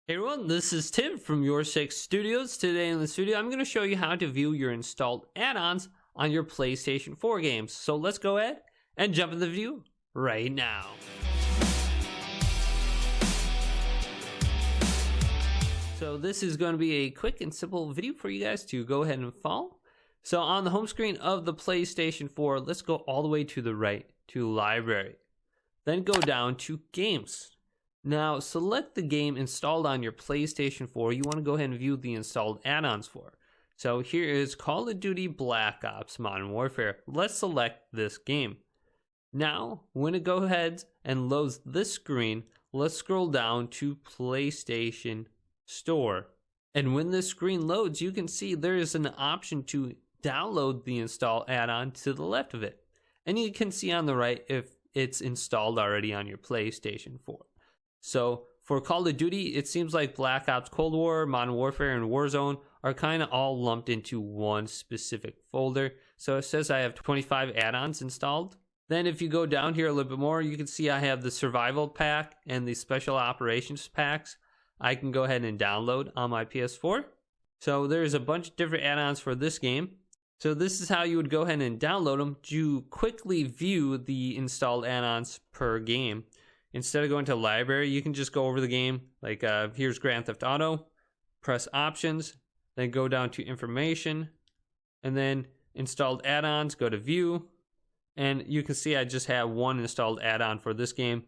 Hey everyone, this is Tim from YourSixStudios. Today in the studio, I'm going to show you how to view your installed add-ons on your PlayStation 4 games. So let's go ahead and jump in the video right now. So this is going to be a quick and simple video for you guys to go ahead and follow. So on the home screen of the PlayStation 4, let's go all the way to the right to Library. Then go down to Games. Now select the game installed on your PlayStation 4 you want to go ahead and view the installed add-ons for. So here is Call of Duty Black Ops Modern Warfare. Let's select this game. Now when it goes ahead and loads this screen, let's scroll down to PlayStation Store. And when this screen loads, you can see there is an option to download the install add-on to the left of it. And you can see on the right if it's installed already on your PlayStation 4. So for Call of Duty, it seems like Black Ops Cold War, Modern Warfare, and Warzone are kind of all lumped into one specific folder. So it says I have 25 add-ons installed. Then if you go down here a little bit more, you can see I have the Survival Pack and the Special Operations Packs I can go ahead and download on my PS4. So there's a bunch of different add-ons for this game. So this is how you would go ahead and download them to quickly view the installed add-ons per game. Instead of going to library, you can just go over the game. Like here's Grand Theft Auto, press options, then go down to information, and then installed add-ons, go to view. And you can see I just have one installed add-on for this game.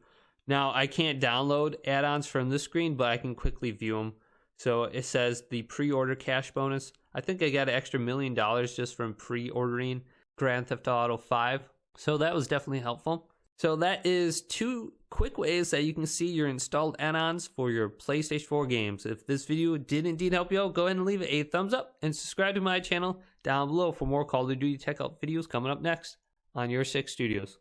Now I can't download add-ons from this screen, but I can quickly view them. So it says the pre-order cash bonus. I think I got an extra $1 million just from pre-ordering Grand Theft Auto 5. So that was definitely helpful. So that is two quick ways that you can see your installed add-ons for your PlayStation 4 games. If this video did indeed help you out, go ahead and leave it a thumbs up and subscribe to my channel down below for more Call of Duty Tech Help videos coming up next on YourSixStudios.